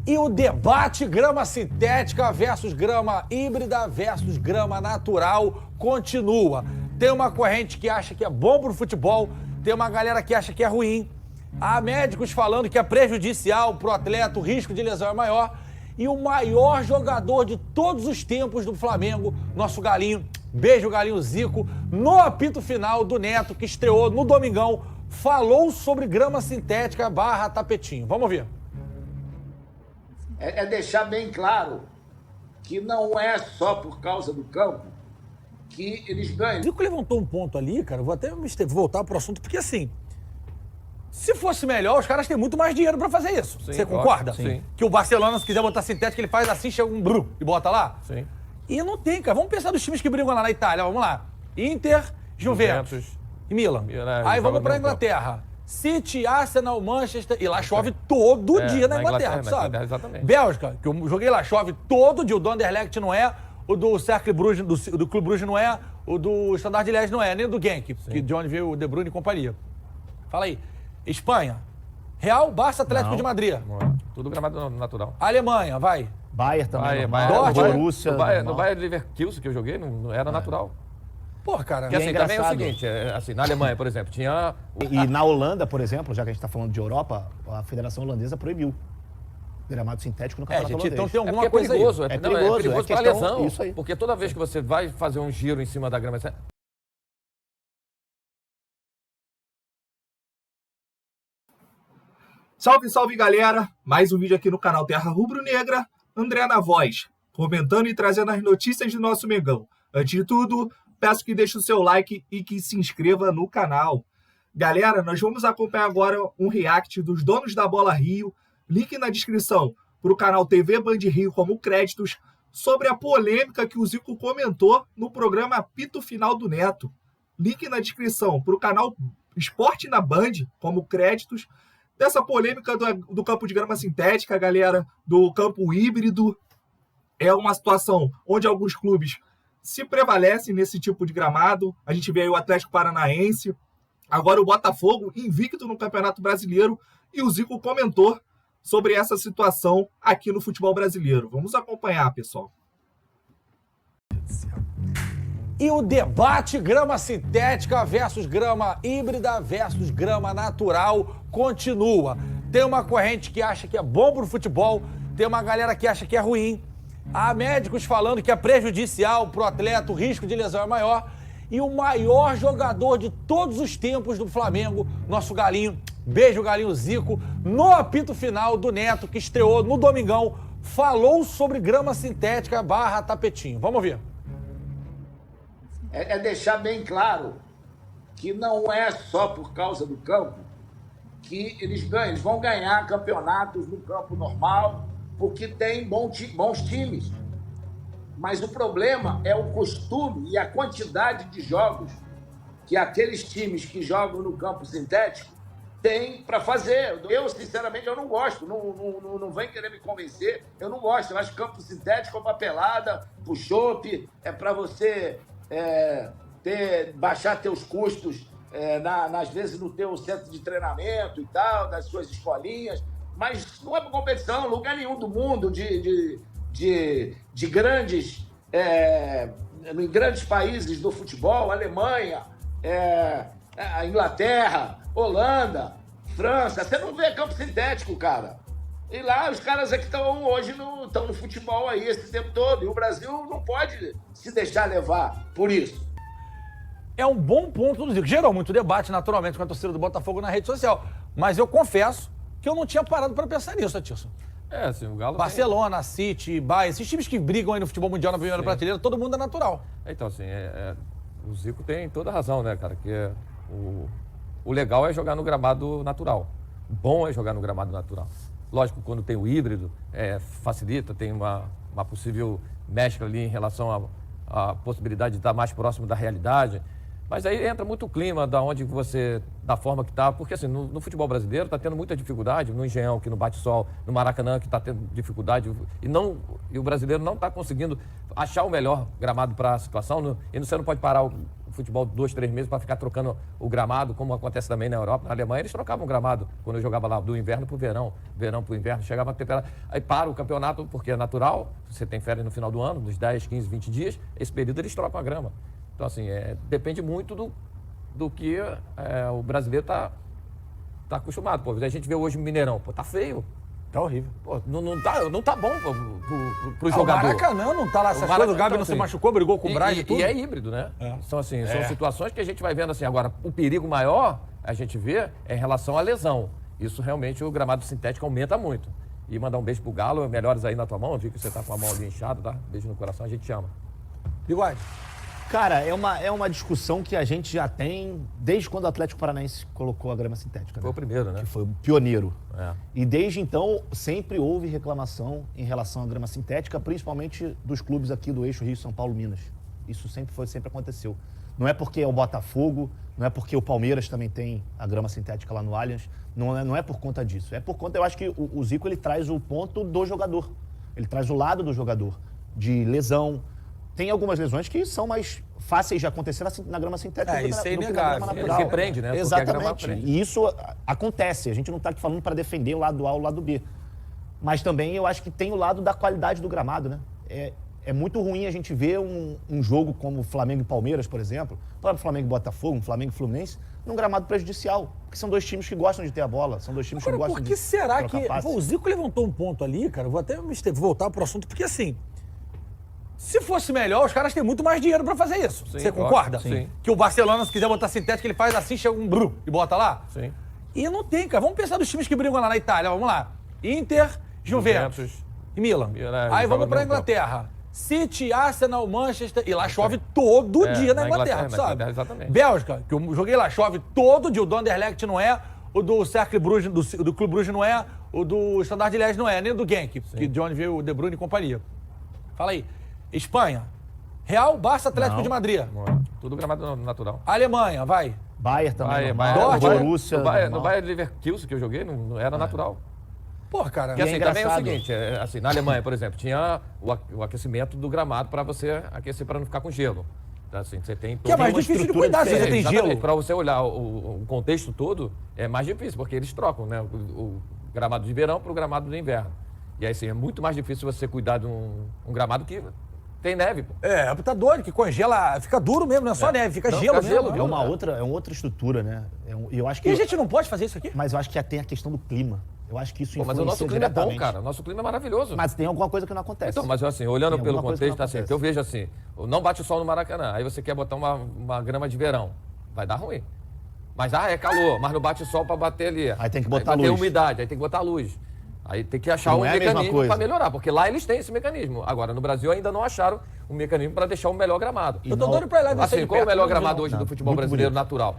E o debate grama sintética versus grama híbrida versus grama natural continua. Tem uma corrente que acha que é bom pro futebol, tem uma galera que acha que é ruim. Há médicos falando que é prejudicial pro atleta, o risco de lesão é maior. E o maior jogador de todos os tempos do Flamengo, nosso Galinho, beijo Galinho Zico, no apito final do Neto, que estreou no Domingão, falou sobre grama sintética / tapetinho. Vamos ver. É deixar bem claro que não é só por causa do campo que eles ganham. O Zico levantou um ponto ali, cara, vou até voltar pro assunto, porque assim, se fosse melhor, os caras têm muito mais dinheiro pra fazer isso. Sim, você concorda? Sim. Que o Barcelona, se quiser botar sintético, ele faz assim, chega um brum e bota lá? Sim. E não tem, cara. Vamos pensar dos times que brigam lá na Itália. Vamos lá. Inter, Juventus e Milan. Aí vamos pra Inglaterra. City, Arsenal, Manchester. E lá chove todo dia na Inglaterra, tu sabe? Exatamente. Bélgica, que eu joguei lá, chove todo dia. O do Anderlecht não é, o do Cercle Bruges, do Clube Bruges não é, o do Standard de Liège não é, nem do Genk, que de onde veio o De Bruyne e companhia. Fala aí. Espanha. Real, Barça, Atlético de Madrid. Não é. Tudo gramado natural. Alemanha, vai. Bayern também. Dortmund, Borussia. No Bayern Leverkusen que eu joguei, não era natural. Porra, cara. Porque assim, também é o engraçado. seguinte, assim, na Alemanha, por exemplo, tinha... E na Holanda, por exemplo, já que a gente está falando de Europa, a Federação Holandesa proibiu gramado sintético no campeonato gente, holandês. então tem alguma porque coisa é perigoso, aí. é perigoso, perigoso é pra questão- lesão. isso aí. Porque toda vez que você vai fazer um giro em cima da grama... Salve, salve galera! Mais um vídeo aqui no canal Terra Rubro Negra, André na voz, comentando e trazendo as notícias do nosso Mengão. Antes de tudo, peço que deixe o seu like e que se inscreva no canal. Galera, nós vamos acompanhar agora um react dos donos da Bola Rio, link na descrição para o canal TV Band Rio como créditos, sobre a polêmica que o Zico comentou no programa Apito Final do Neto. Link na descrição para o canal Esporte na Band como créditos, dessa polêmica do campo de grama sintética, galera, do campo híbrido. É uma situação onde alguns clubes se prevalecem nesse tipo de gramado. A gente vê aí o Atlético Paranaense, agora o Botafogo, invicto no Campeonato Brasileiro, e o Zico comentou sobre essa situação aqui no futebol brasileiro. Vamos acompanhar, pessoal. E o debate grama sintética versus grama híbrida versus grama natural continua. Tem uma corrente que acha que é bom pro futebol, tem uma galera que acha que é ruim. Há médicos falando que é prejudicial pro atleta, o risco de lesão é maior. E o maior jogador de todos os tempos do Flamengo, nosso Galinho, beijo Galinho Zico, no apito final do Neto, que estreou no Domingão, falou sobre grama sintética / tapetinho. Vamos ver. É deixar bem claro que não é só por causa do campo que eles ganham. Eles vão ganhar campeonatos no campo normal, porque tem bons times. Mas o problema é o costume e a quantidade de jogos que aqueles times que jogam no campo sintético têm para fazer. Eu, sinceramente, eu não gosto. Não vem querer me convencer. Eu não gosto. Eu acho que campo sintético é papelada, pro chope, é para você baixar teus custos, às vezes no teu centro de treinamento e tal, das suas escolinhas. Mas não é para competição, lugar nenhum do mundo de grandes, em grandes países do futebol, Alemanha, a Inglaterra, Holanda, França, você não vê campo sintético, cara. E lá os caras é que estão hoje estão no futebol aí esse tempo todo. E o Brasil não pode se deixar levar por isso. É um bom ponto do Zico. Gerou muito debate, naturalmente, com a torcida do Botafogo na rede social. Mas eu confesso que eu não tinha parado para pensar nisso, Atilson. Assim, o Galo Barcelona, City, Bayern, esses times que brigam aí no futebol mundial na primeira prateleira, todo mundo é natural. Então, assim, o Zico tem toda a razão, né, cara? Que o legal é jogar no gramado natural. O bom é jogar no gramado natural. Lógico, quando tem o híbrido, facilita, tem uma possível mescla ali em relação à possibilidade de estar mais próximo da realidade. Mas aí entra muito o clima da forma que está, porque assim, no futebol brasileiro está tendo muita dificuldade, no Engenhão, aqui no Bate-Sol, no Maracanã, que está tendo dificuldade, e o brasileiro não está conseguindo achar o melhor gramado para a situação, e você não pode parar o futebol 2, 3 meses para ficar trocando o gramado, como acontece também na Europa. Na Alemanha eles trocavam o gramado quando eu jogava lá do inverno para o verão, verão para o inverno, chegava a temperatura. Aí para o campeonato, porque é natural, você tem férias no final do ano, dos 10, 15, 20 dias, esse período eles trocam a grama. Então, assim, depende muito do que o brasileiro tá acostumado. Pô, a gente vê hoje o Mineirão, pô, tá feio. Tá horrível. Pô, não tá bom pro O jogador. Maracanã não tá lá essas Maracanã, coisas. O Gabi então, não se assim, machucou, brigou com o Braz e tudo. E é híbrido, né? É. Então, assim, são situações que a gente vai vendo assim. Agora, o perigo maior, a gente vê, é em relação à lesão. Isso realmente o gramado sintético aumenta muito. E mandar um beijo pro Galo, melhores aí na tua mão. Eu vi que você tá com a mão ali inchada, tá? Beijo no coração, a gente te ama. Bigode. Cara, é uma discussão que a gente já tem desde quando o Atlético Paranaense colocou a grama sintética. Né? Foi o primeiro, né? Que foi o pioneiro. É. E desde então, sempre houve reclamação em relação à grama sintética, principalmente dos clubes aqui do eixo Rio, São Paulo, Minas. Isso sempre aconteceu. Não é porque é o Botafogo, não é porque o Palmeiras também tem a grama sintética lá no Allianz, não é por conta disso. É por conta, eu acho que o Zico ele traz o ponto do jogador. Ele traz o lado do jogador, de lesão. Tem algumas lesões que são mais fáceis de acontecer na grama sintética Isso é do que na inegável. grama natural. Ele prende, né? Porque Exatamente. a grama prende. E isso acontece. A gente não está aqui falando para defender o lado A ou o lado B. Mas também eu acho que tem o lado da qualidade do gramado, né? É muito ruim a gente ver um jogo como Flamengo e Palmeiras, por exemplo, Flamengo e Botafogo, Flamengo e Fluminense, num gramado prejudicial. Porque são dois times que gostam de ter a bola, são dois times que Agora, gostam por de que será trocar que... passe. Pô, o Zico levantou um ponto ali, cara. Vou até voltar pro assunto, porque assim... Se fosse melhor, os caras têm muito mais dinheiro pra fazer isso. Sim, Você concorda? lógico, sim. Que o Barcelona, se quiser botar sintético, ele faz assim, chega um brum e bota lá? Sim. E não tem, cara. Vamos pensar dos times que brigam lá na Itália. Vamos lá. Inter, Juventus e Milan. Aí vamos pra Inglaterra. City, Arsenal, Manchester. E lá chove todo dia na Inglaterra, sabe? Exatamente. Bélgica, que eu joguei lá, chove todo dia. O do Anderlecht não é, o do Cercle Bruges, do Clube Bruges não é, o do Standard Liège não é, nem o do Genk, que de onde veio o De Bruyne e companhia. Fala aí. Espanha. Real, Barça, Atlético Não. de Madrid. Tudo gramado natural. Alemanha, vai. Bayern também, Dortmund, Borussia, no normal. Bayern Leverkusen que eu joguei, não era natural. Porra, cara. Porque assim, também é o engraçado. seguinte, assim, na Alemanha, por exemplo, tinha o aquecimento do gramado para você aquecer para não ficar com gelo. Então, assim, você tem Que é mais uma difícil de estrutura cuidar se você tem gelo. Para você olhar o contexto todo, é mais difícil, porque eles trocam, né? O gramado de verão para o gramado do inverno. E aí, assim, é muito mais difícil você cuidar de um gramado que tem neve, pô. Tá doido, que congela, fica duro mesmo, não é só neve, fica Não, gelo fica mesmo. gelo, né? É uma outra estrutura, né? Eu acho que, E a gente não pode fazer isso aqui? mas eu acho que tem a questão do clima. Eu acho que isso Pô, mas influencia o nosso clima é bom, diretamente. cara. O nosso clima é maravilhoso. Mas tem alguma coisa que não acontece. Então, mas assim, olhando Tem pelo alguma coisa que contexto, não assim, acontece. que eu vejo assim, não bate o sol no Maracanã, aí você quer botar uma grama de verão, vai dar ruim. Mas, é calor, mas não bate o sol para bater ali. Aí tem que botar vai ter luz. umidade, aí tem que botar luz. Aí tem que achar Não um é a mesma mecanismo coisa. para melhorar, porque lá eles têm esse mecanismo. Agora, no Brasil ainda não acharam um mecanismo para deixar o melhor gramado. Eu tô doido pra ir lá ver isso aí Assim, de qual é o perto, melhor não vi, gramado não. hoje Não, do futebol muito brasileiro bonito. natural?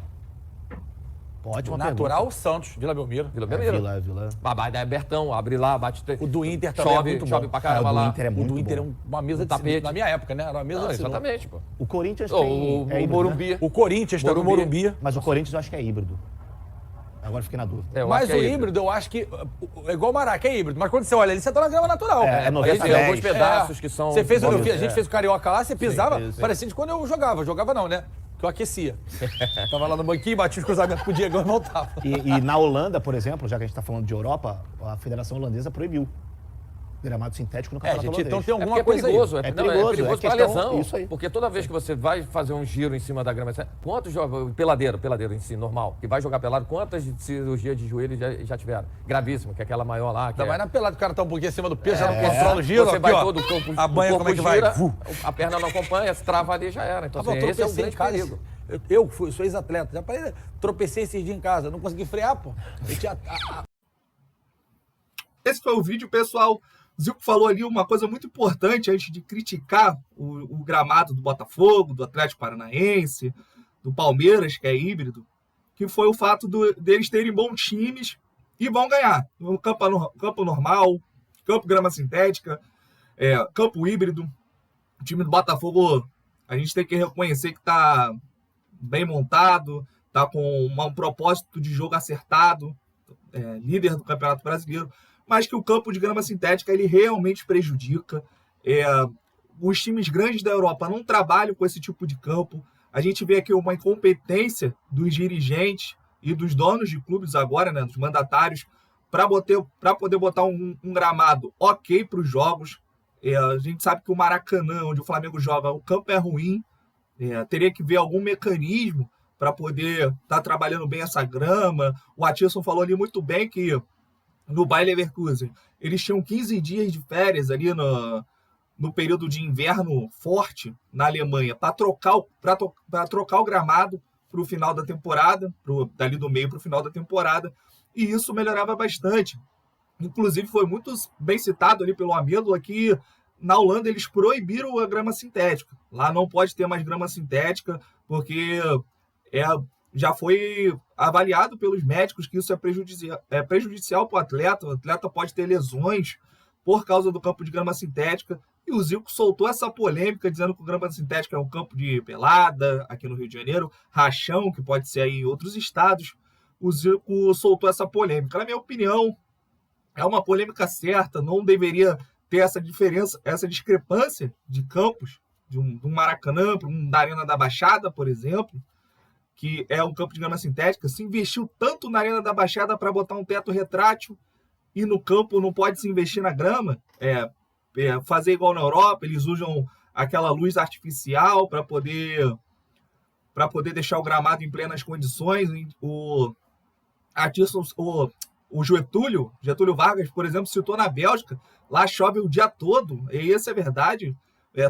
Ótima Natural, Santos, Vila Belmiro. Vila pergunta. Belmiro. Vila. Babá é Bertão, abre lá, bate... O do Inter também é chove, muito chove bom. pra caramba o do lá. Inter é O muito do Inter é bom. uma mesa de tapete. sinuca. Na minha época, né? Era uma mesa Não, de sinuca. exatamente, pô. O Corinthians O tem... é híbrido, né? Morumbi. O Corinthians também, o Morumbi. Mas o Corinthians eu acho que é híbrido. Agora fiquei na dúvida. Eu Mas acho que o é híbrido, eu acho que... É igual o Maraca, é híbrido. Mas quando você olha ali, você tá na grama natural. É Aí 90 tem alguns 10. pedaços que são... Você fez, bons, a gente fez o Carioca lá, você pisava, sim. parecia de quando eu jogava. Jogava não, né? Que eu aquecia. Tava lá no banquinho, batia os cruzamentos com o Diegão e voltava. E na Holanda, por exemplo, já que a gente está falando de Europa, a Federação Holandesa proibiu gramado sintético no campeonato gente, então holandês. tem É alguma porque é coisa perigoso, aí. é É perigoso perigoso, para é questão- lesão. isso aí. Porque toda vez que você vai fazer um giro em cima da grama, quantos jogos, peladeiro em si, normal, que vai jogar pelado, quantas cirurgias de joelho já tiveram? Gravíssimo, que é aquela maior lá. Que Ainda mais na pelada, o cara tá um pouquinho acima do peso, já não É, controla o giro. você aqui, vai ó. todo o corpo, A banha, o como é corpo que vai? gira, Vu. a perna não acompanha, se trava ali já era. Então, assim, Eu esse é o tropecei grande em casa. perigo. Eu sou ex-atleta. Já parei, tropecei esses dias em casa. Não consegui frear, pô. Eu tinha... Esse foi o vídeo, pessoal. O Zico falou ali uma coisa muito importante antes de criticar o gramado do Botafogo, do Atlético Paranaense, do Palmeiras, que é híbrido, que foi o fato deles terem bons times e vão ganhar. No campo normal, campo grama sintética, campo híbrido. O time do Botafogo, a gente tem que reconhecer que está bem montado, está com um propósito de jogo acertado, líder do Campeonato Brasileiro, mas que o campo de grama sintética ele realmente prejudica. Os times grandes da Europa não trabalham com esse tipo de campo. A gente vê aqui uma incompetência dos dirigentes e dos donos de clubes agora, né, dos mandatários, para poder botar um gramado ok para os jogos. A gente sabe que o Maracanã, onde o Flamengo joga, o campo é ruim. Teria que ver algum mecanismo para poder estar trabalhando bem essa grama. O Atilson falou ali muito bem que no Bayer Leverkusen eles tinham 15 dias de férias ali no período de inverno forte na Alemanha para trocar o gramado para o final da temporada, dali do meio para o final da temporada, e isso melhorava bastante. Inclusive foi muito bem citado ali pelo Amêndola que na Holanda eles proibiram a grama sintética. Lá não pode ter mais grama sintética porque já foi avaliado pelos médicos que isso é prejudicial para o atleta. O atleta pode ter lesões por causa do campo de grama sintética. E o Zico soltou essa polêmica dizendo que o grama sintética é um campo de pelada aqui no Rio de Janeiro, rachão, que pode ser aí em outros estados. O Zico soltou essa polêmica. Na minha opinião, é uma polêmica certa, não deveria ter essa diferença, essa discrepância de campos, de um Maracanã para um da Arena da Baixada, por exemplo, que é um campo de grama sintética. Se investiu tanto na Arena da Baixada para botar um teto retrátil e no campo não pode se investir na grama, fazer igual na Europa, eles usam aquela luz artificial para poder deixar o gramado em plenas condições. O Getúlio Vargas, por exemplo, citou na Bélgica, lá chove o dia todo, e isso é verdade.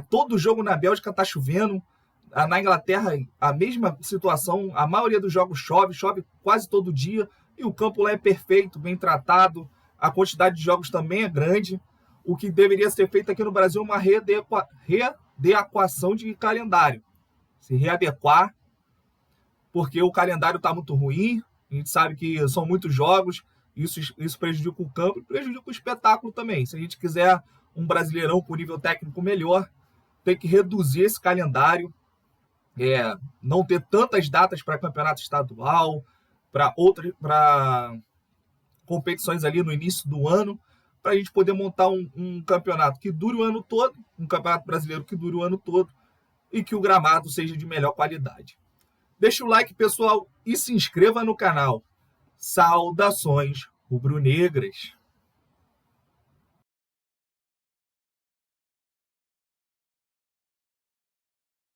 Todo jogo na Bélgica está chovendo. Na Inglaterra, a mesma situação, a maioria dos jogos chove quase todo dia, e o campo lá é perfeito, bem tratado, a quantidade de jogos também é grande. O que deveria ser feito aqui no Brasil é uma readequação de calendário. Se readequar, porque o calendário está muito ruim, a gente sabe que são muitos jogos, isso prejudica o campo e prejudica o espetáculo também. Se a gente quiser um Brasileirão com nível técnico melhor, tem que reduzir esse calendário, não ter tantas datas para campeonato estadual, para competições ali no início do ano, para a gente poder montar um campeonato que dure o ano todo, um campeonato brasileiro que dure o ano todo e que o gramado seja de melhor qualidade. Deixa o like, pessoal, e se inscreva no canal. Saudações rubro-negras!